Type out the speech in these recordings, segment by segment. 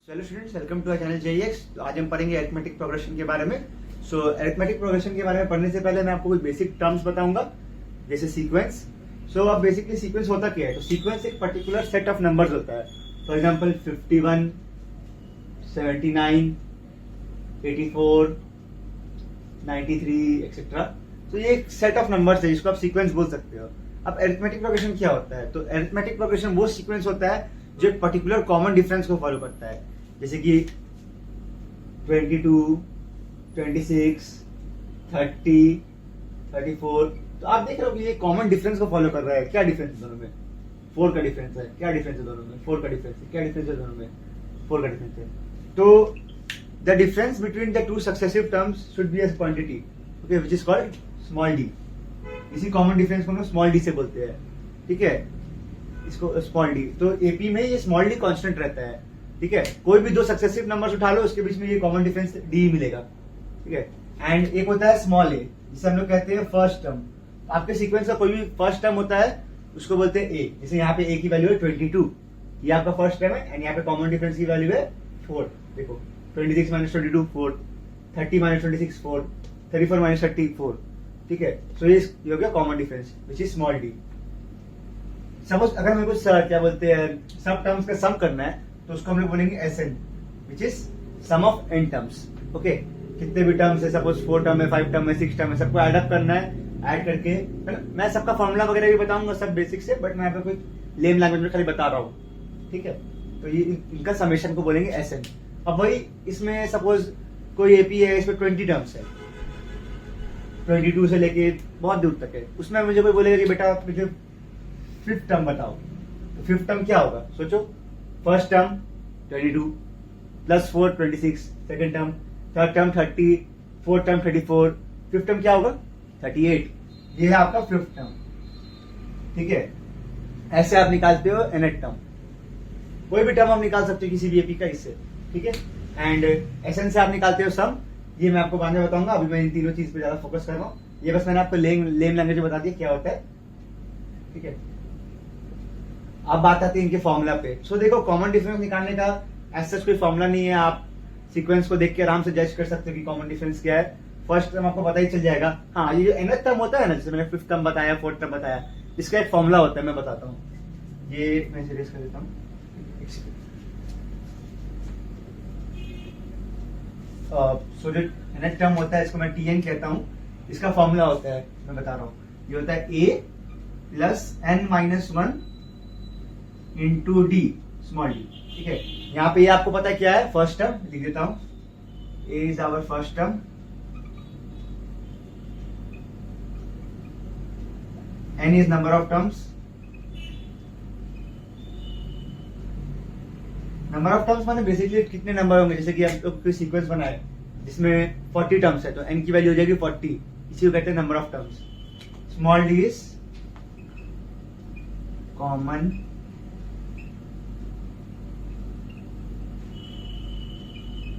चलो students, welcome to our channel JEEX. तो आज हम पढ़ेंगे अरिथमेटिक प्रोग्रेशन के बारे में। सो अरिथमेटिक प्रोग्रेशन के बारे में पढ़ने से पहले मैं आपको कुछ बेसिक टर्म्स बताऊंगा, जैसे सीक्वेंस। सो अब बेसिकली सीक्वेंस होता क्या है? तो सीक्वेंस एक पर्टिकुलर सेट ऑफ नंबर्स होता है। For example 51, 79, 84, 93 etcetera. तो ये एक सेट ऑफ नंबर्स है जिसको आप सीक्वेंस बोल सकते हो। अब अरिथमेटिक प्रोग्रेशन क्या होता है? तो अरिथमेटिक प्रोग्रेशन वो सीक्वेंस होता है जो एक पर्टिकुलर कॉमन डिफरेंस को फॉलो करता है, जैसे कि 22, 26, 30, 34। तो आप देख रहे हो कि ये कॉमन डिफरेंस को फॉलो कर रहा है। क्या डिफरेंस है दोनों में? 4 का डिफरेंस है। क्या डिफरेंस है दोनों में? 4 का डिफरेंस है। क्या डिफरेंस है दोनों में? 4 का डिफरेंस है। तो the difference between the two successive terms should be as quantity, okay, which is called small d. इसी कॉमन डिफरेंस को हम स्मॉल डी से बोलते हैं, ठीक है, इसको स्मॉल डी। तो एपी में ये स्मॉल डी कांस्टेंट रहता है, ठीक है। कोई भी दो सक्सेसिव नंबर्स उठा लो, उसके बीच में ये कॉमन डिफरेंस डी मिलेगा, ठीक है। एंड एक होता है स्मॉल ए, जिसे हम लोग कहते हैं फर्स्ट टर्म। आपके सीक्वेंस का कोई भी फर्स्ट टर्म होता है उसको बोलते हैं ए। जैसे यहाँ पे ए की वैल्यू है 22, ये आपका फर्स्ट टर्म है। एंड यहाँ पे कॉमन डिफरेंस की वैल्यू है 4। देखो 26 माइनस 22 4, 30 माइनस 26 4, 34 माइनस 30 4, ठीक है। सो ये हो गया common difference which is small D. Suppose अगर मेरे को क्या बोलते हैं सब टर्म्स का सम करना है, तो उसको हम लोग बोलेंगे S N, which is sum of n terms, okay. कितने भी टर्म्स है, सपोज 4 टर्म है, 5 टर्म है, 6 टर्म है, सबको एड अप करना है। ऐड करके मैं सबका फॉर्मूला वगैरह भी बताऊंगा, सब बेसिक से, बट मैं यहाँ पे कोई लेम लैंग्वेज में खाली बता रहा हूँ, ठीक है। तो ये इनका समेशन को बोलेंगे एसएन। अब वही इसमें सपोज कोई एपी है, इसमें 20 टर्म्स है, 22 से लेके बहुत दूर तक है। उसमें मुझे कोई बोलेगा कि बेटा मुझे फिफ्थ टर्म बताओ, तो फिफ्थ टर्म क्या होगा? सोचो, first term 22 plus 4 26, second term, third term 30, fourth term 34, fifth term क्या होगा? 38। ये है आपका फिफ्थ टर्म, ठीक है। ऐसे आप निकालते हो nth टर्म। कोई भी टर्म आप निकाल सकते हो किसी भी एपी का इससे, ठीक है। एंड एसएन से आप निकालते हो सम। ये मैं आपको बाद में बताऊंगा, अभी मैं इन तीनों चीज पे ज्यादा फोकस कर रहा हूँ। ये बस मैंने आपको लेम लैंग्वेज में बता दिया क्या होता है, ठीक है। अब बात आती है इनके फॉर्मूला पे। सो देखो, कॉमन डिफरेंस निकालने का ऐसा कोई फॉर्मूला नहीं है। आप सीक्वेंस को देख के आराम से जज कर सकते हो कि कॉमन डिफरेंस क्या है। फर्स्ट टर्म आपको पता ही चल जाएगा। हाँ, ये जो nth टर्म होता है ना, जैसे मैंने फिफ्थ टर्म बताया, फोर्थ टर्म बताया, इसका एक फॉर्मूला होता है, मैं बताता हूँ। ये मैं सीरियस कर देता हूँ। सो जो nth टर्म होता है, इसको मैं tn कहता हूँ। इसका फॉर्मूला होता है, मैं बता रहा हूँ, ये होता है a plus n-1 into D, small D, ठीक है। यहाँ पे ये आपको पता है क्या है? फर्स्ट टर्म लिख देता हूं, a is our first term, n is number of terms. Number of terms माने बेसिकली कितने नंबर होंगे। जैसे कि आप लोग कोई सीक्वेंस बनाए जिसमें 40 टर्म्स है, तो n की वैल्यू हो जाएगी 40, इसी को कहते हैं number of terms. Small D is common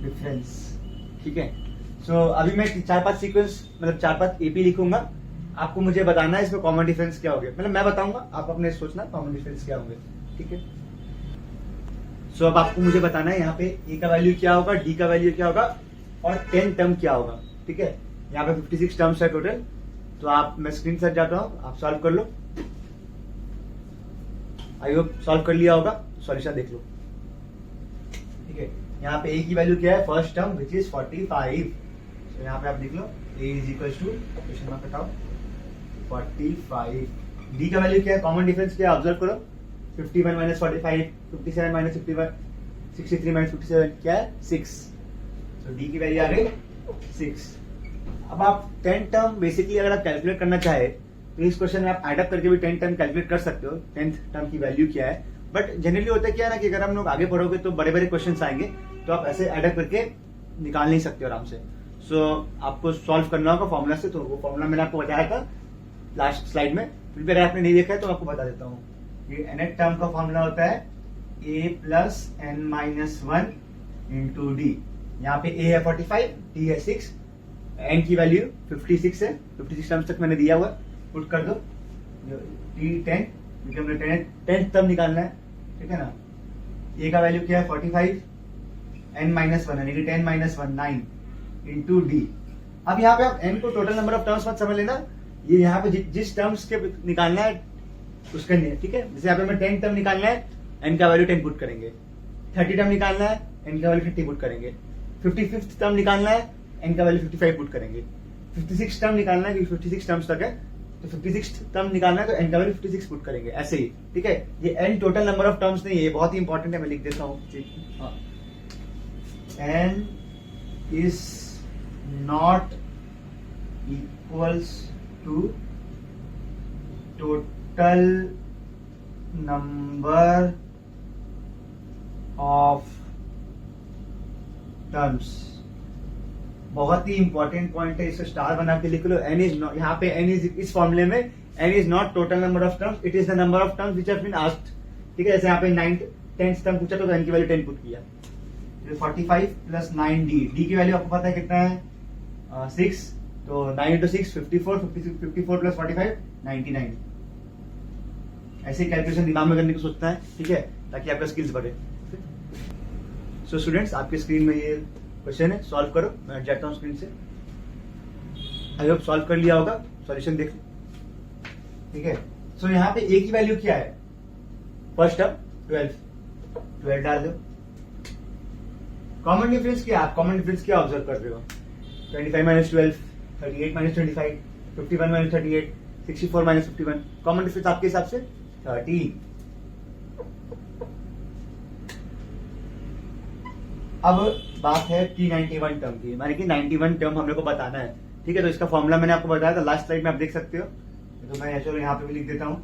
difference, ठीक है। सो अभी मैं 4-5 सीक्वेंस, मतलब 4-5 एपी लिखूंगा। आपको मुझे बताना है इसमें कॉमन डिफरेंस क्या होगा। मतलब मैं बताऊंगा, आप अपने सोचना कॉमन डिफरेंस क्या होंगे, ठीक है। सो अब आपको मुझे बताना है यहाँ पे ए का वैल्यू क्या होगा, डी का वैल्यू क्या होगा, और 10 टर्म क्या होगा, ठीक है। यहाँ पे 56 टर्म्स है टोटल। तो आप, मैं स्क्रीन पर जाता हूँ, आप सॉल्व कर लो। आई होप सॉल्व कर लिया होगा, सॉल्यूशन देख लो, ठीक है। यहाँ पे ए की वैल्यू क्या है? First term which is 45। तो यहाँ पे आप देख लो, a is equal to question mark हटाओ 45। डी का वैल्यू क्या है? कॉमन डिफरेंस क्या है? ऑब्जर्व करो, 51 माइनस 45, 57 माइनस 51, 63 माइनस 57 क्या है? 6। तो डी की वैल्यू आ गई 6। अब आप 10 टर्म बेसिकली अगर आप कैलकुलेट करना चाहे तो इस क्वेश्चन में आप एड अप करके भी 10 टर्म कैलकुलेट कर सकते हो, 10th टर्म की वैल्यू क्या है। बट जनरली होता है क्या है ना, कि अगर हम लोग आगे पढ़ोगे तो बड़े बड़े क्वेश्चन आएंगे, तो आप ऐसे एड अप करके निकाल नहीं सकते आराम से। सो आपको सॉल्व करना होगा फॉर्मूला से। तो वो फॉर्मूला मैंने आपको बताया था लास्ट स्लाइड में, फिर भी अगर आपने नहीं देखा है तो आपको बता देता हूँ। ये nth टर्म का फॉर्मूला होता है a plus n-1 into d. यहाँ पे a है 45, d है 6, n की वैल्यू 56 है, 56 टर्म्स तक मैंने दिया हुआ, पुट कर दो, d 10, क्योंकि हमने 10th टर्म निकालना है, ठीक है ना। a का वैल्यू क्या है? 45, n माइनस वन यानी कि 10 माइनस वन 9 इंटू डी। अब यहाँ पे आप n को टोटल नंबर ऑफ टर्म्स मत समझ लेना, ये यहाँ पे जिस टर्म्स के निकालना है उसका नहीं है, ठीक है। जैसे यहाँ पे हमें 10 टर्म निकालना है, n का वैल्यू 10 पुट करेंगे। 30 टर्म निकालना है, n का वैल्यू 50 पुट करेंगे। 55th टर्म निकालना है, n का वैल्यू 55 पुट करेंगे। 56 टर्म निकालना है, 56 टर्म्स तक है, तो 56 टर्म निकालना है तो n का वैल्यू 56 पुट करेंगे, ऐसे ही, ठीक है। ये n total number of terms नहीं है, ये बहुत ही इंपॉर्टेंट है, मैं लिख देता हूँ। n is not equals to total number of terms. बहुत ही इंपॉर्टेंट पॉइंट है, इसको स्टार बना के लिख लो। n इज नॉट, यहाँ पे n इज, इस फॉर्मूले में n is not total number of terms, it is the number of terms which have been asked, ठीक है। जैसे यहाँ पे 10th टर्म पूछा तो n की वैल्यू 10 पुट किया। 45 प्लस 9d, d की वैल्यू आपको पता है कितना है, 6, तो 9 इंटू 6 54, 54 प्लस 45 99। ऐसे कैलकुलेशन दिमाग में करने को सोचता है, ठीक है, ताकि आपका स्किल्स बढ़े। सो स्टूडेंट्स, आपके स्क्रीन में ये क्वेश्चन है, सॉल्व करो। मैं हट जाता हूँ स्क्रीन से। आई होप सॉल्व कर लिया होगा, सॉल्यूशन देख लो, ठीक है। सो यहाँ पे a की वैल्यू क्या है, फर्स्ट टर्म 12 डाल दो। कॉमन डिफरेंस क्या, आप कॉमन डिफरेंस क्या ऑब्जर्व कर रहे हो, 25 minus 12, 38 minus 25, 51 minus 38, 64 minus 51। Common difference आपके हिसाब से 13। अब बात है T91 टर्म की, माने कि 91 टर्म हम लोग को बताना है, ठीक है। तो इसका फॉर्मूला मैंने आपको बताया था लास्ट स्लाइड में, आप देख सकते हो। तो मैं चलो यहाँ पे भी लिख देता हूँ,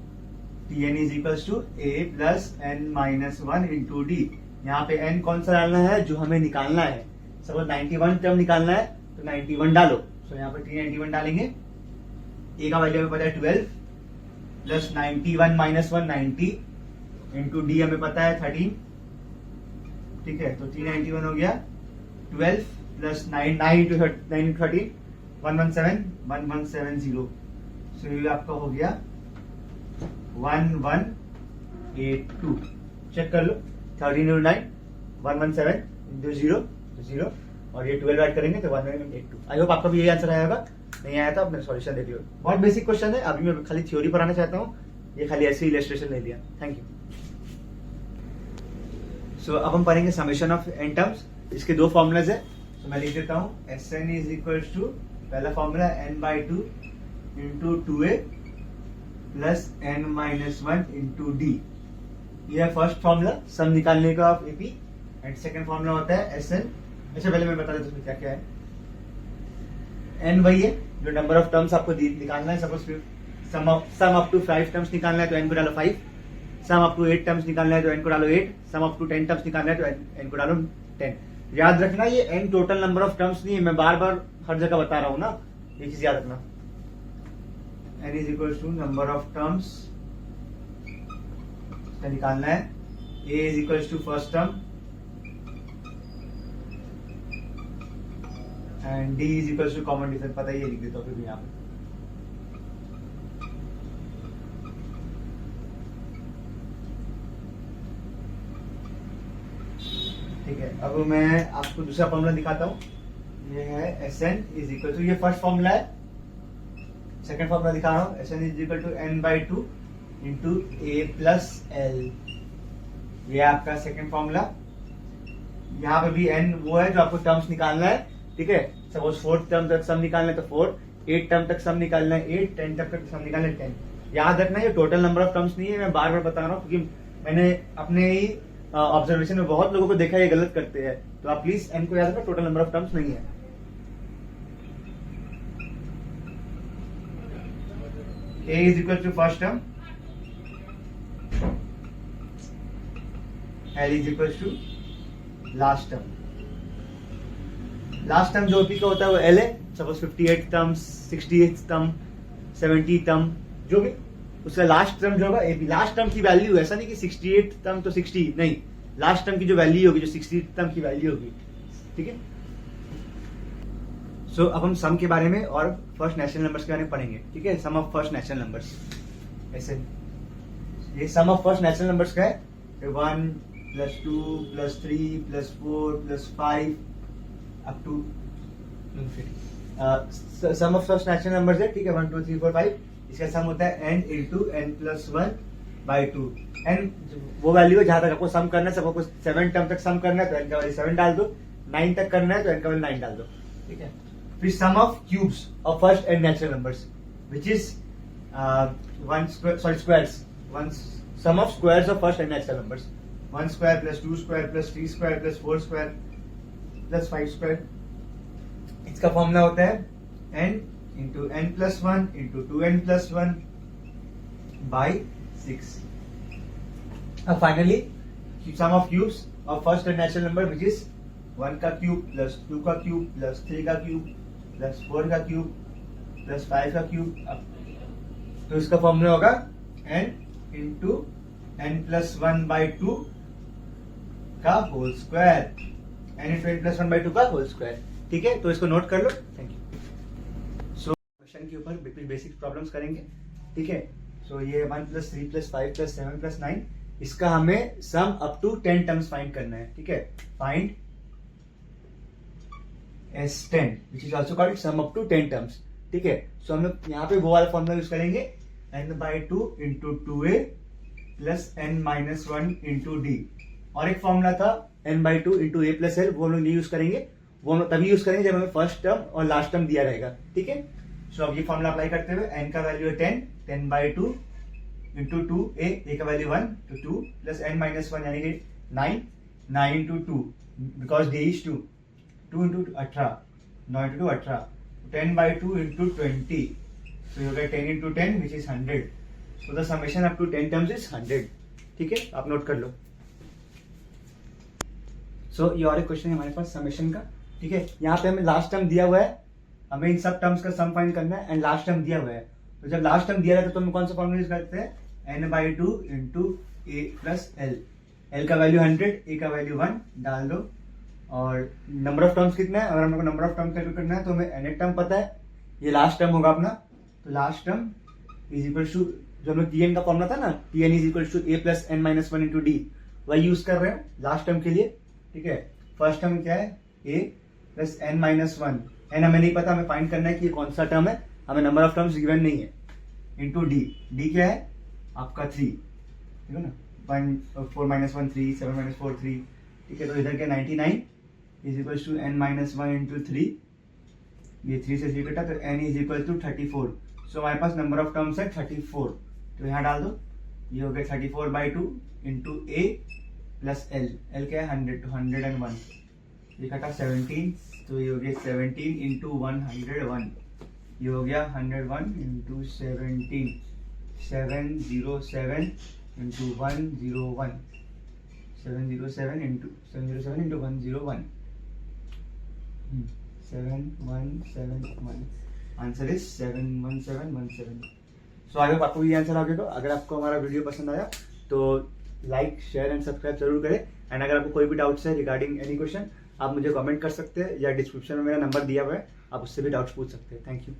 Tn is equals to a plus n minus one into d. यहाँ पे n कौन सा डालना है, जो हमें निकालना है। सपोज 91 टर्म निकालना है तो 91 डालो। सो यहाँ पे T91 डालेंगे, a का वैल्यू हमें पता है 12 प्लस 91 माइनस 1 90 इंटू डी हमें पता है 13, ठीक है। तो T91 हो गया 12 प्लस 9 इंटू 13 1170। सो ये आपका हो गया 1182। चेक कर लो, 13 इंटू 9 117 इंटू 0 और ये 12 ऐड करेंगे तो 1182। आई होप आपका भी यही आंसर आएगा, नहीं आया तो आपने सॉल्यूशन देख लो। बहुत बेसिक क्वेश्चन है, अभी मैं खाली थ्योरी पढ़ाना चाहता हूँ, ये खाली ऐसे इलस्ट्रेशन ले लिया। Thank you. सो अब हम पढ़ेंगे समेशन ऑफ n टर्म्स। इसके दो फॉर्मूलाज है, तो मैं लिख देता हूँ। Sn इज इक्वल टू, पहला formula n/2 into 2a plus n minus 1 into D. यह है फर्स्ट फॉर्मूला सम निकालने का of AP. And second formula होता है Sn। अच्छा पहले मैं बता देता हूँ क्या क्या है। n वही है जो नंबर ऑफ टर्म्स आपको निकालना है। Suppose sum up to 5 terms निकालना है तो n को डालो 5, सम अप टू 8 टर्म्स निकालना है तो n को डालो 8, सम अप टू 10 टर्म्स निकालना है तो n को डालो 10। याद रखना ये n total number of terms नहीं है, मैं बार बार हर जगह बता रहा हूं ना, ये चीज याद रखना। n is equal to number of terms निकालना है। a is equal to first term and d is equal to common difference, पता ही है, लिख देता हूँ फिर यहाँ पे। ठीक है, अब मैं आपको दूसरा फॉर्मूला दिखाता हूँ। ये है Sn इज इक्वल टू, ये फर्स्ट फॉर्मूला है। सेकंड फॉर्मूला दिखा रहा हूँ, Sn is equal to n/2 into a plus l। ये आपका सेकंड फॉर्मूला। यहाँ पे भी n वो है जो आपको टर्म्स निकालना है, ठीक है। सपोज 4th टर्म तक सम निकालना है तो 4, 8 टर्म तक सम निकालना है 8, 10 टर्म तक सम निकालना है 10। याद रखना ये टोटल नंबर ऑफ टर्म्स नहीं है, मैं बार बार बता रहा हूँ, क्योंकि मैंने अपने ही ऑब्जर्वेशन में बहुत लोगों को देखा ये गलत करते हैं। तो आप प्लीज n को याद रखना, टोटल नंबर ऑफ टर्म्स नहीं है। a is equal to first term, l is equal to last term. Last term जो ओपी का होता है वो l है। सपोज 58 टर्म्स, 68 टर्म, 70 टर्म, जो भी उसका लास्ट टर्म जो होगा एपी। लास्ट टर्म की वैल्यू, ऐसा नहीं कि 68 टर्म तो 60, नहीं, लास्ट टर्म की जो वैल्यू होगी, जो 60 टर्म की वैल्यू होगी, ठीक है। सो अब हम सम के बारे में और फर्स्ट नेचुरल नंबर्स के बारे में पढ़ेंगे, ठीक है। Sum of first natural numbers, ऐसे ये sum of first natural numbers का है 1 +2 +3 +4 +5 up to sum of first natural numbers है, ठीक है, 1 2 3 4 5, इसका सम होता है n इंटू n+1/2। n वो वैल्यू है जहां तक आपको सम करना है, सबको 7 टर्म तक सम करना है तो n का वैल्यू 7 डाल दो, 9 तक करना है तो n का वैल्यू 9 डाल दो, ठीक है। फिर sum of cubes of first n natural numbers which is squares, sum of squares of first n natural numbers, 1 square + 2 square + 3 square + 4 square + 5 square. इसका फॉर्मूला होता है n into n+1 into 2n+1 by 6। अब finally sum of cubes of first natural number which is 1 का cube + 2 का cube + 3 का cube + 4 का cube + 5 का cube. तो इसका फॉर्मूला होगा n इंटू n+1/2 का whole square, n into n+1/2 का होल स्क्वायर, ठीक है। तो इसको नोट कर लो, थैंक यू। सो क्वेश्चन के ऊपर कुछ बेसिक प्रॉब्लम्स करेंगे, ठीक है। सो ये 1 + 3 + 5 + 7 + 9, इसका हमें sum up to 10 terms find करना है, ठीक है। Find S10 which is also called sum up to 10 terms, ठीक है। सो हम लोग यहाँ पे वो वाला फॉर्मूला यूज करेंगे, n/2 into 2a + n-1 into d। और एक फॉर्मूला था n/2 इंटू a + l, वो हम लोग नहीं यूज करेंगे, वो हम तभी यूज करेंगे जब हमें फर्स्ट टर्म और लास्ट टर्म दिया रहेगा, ठीक है। सो अब ये फॉर्मूला अप्लाई करते हुए n का वैल्यू है 10, 10/2 इंटू 2a का वैल्यू 1 तो 2 + n-1 यानी कि 9, 9 into 2 because d is 2, 2 into 18, 9 into 2 18, 10/2 into 20, तो ये हो गया 10 into 10 which is 100। So the summation up to 10 terms is 100, ठीक है, आप नोट कर लो। सो ये और एक क्वेश्चन है हमारे पास समेशन का, ठीक है। यहाँ पे हमें लास्ट टर्म दिया हुआ है, हमें इन सब टर्म्स का सम फाइंड करना है एंड लास्ट टर्म दिया हुआ है। तो जब लास्ट टर्म दिया रहता है तो हम कौन सा फॉर्मूला यूज करते हैं, n/2 into a + l, l का वैल्यू 100, a का वैल्यू 1 डाल दो, और नंबर ऑफ टर्म्स कितना है, अगर हम लोग को नंबर ऑफ टर्म कैलकुलेट करना है तो हमें nth टर्म पता है, ये लास्ट टर्म होगा अपना, तो last term is equal to जो हम लोग tn का फॉर्मूला था ना, tn is equal to a + n-1 into d, वही यूज कर रहे हैं लास्ट टर्म के लिए, ठीक है। फर्स्ट टर्म क्या है, a + n-1, n हमें नहीं पता, हमें फाइंड करना है कि ये कौन सा टर्म है, हमें नंबर ऑफ टर्म्स गिवन नहीं है, इंटू d, d क्या है आपका 3, ठीक है ना, 4 - 1 3, 7 - 4 3, ठीक है। तो इधर क्या 99 is equal to n-1 into 3, ये 3 से 3 कटा तो n इज इक्वल टू 34। सो हमारे पास नंबर ऑफ टर्म्स है 34, तो यहाँ डाल दो, ये हो गया 34/2 इंटू a + l, l क्या है 100, तो 101, ये कटा 17, तो ये हो गया 17 इंटू 101, ये हो गया 101 into 17, 707 into 101, 707 into 101, 7171, answer is 71717। So I hope आपको ये आंसर आ गया। तो अगर आपको हमारा वीडियो पसंद आया तो लाइक, शेयर एंड सब्सक्राइब जरूर करें, एंड अगर आपको कोई भी डाउट्स है रिगार्डिंग एनी क्वेश्चन, आप मुझे कमेंट कर सकते हैं या डिस्क्रिप्शन में मेरा नंबर दिया हुआ है, आप उससे भी डाउट्स पूछ सकते हैं। Thank you.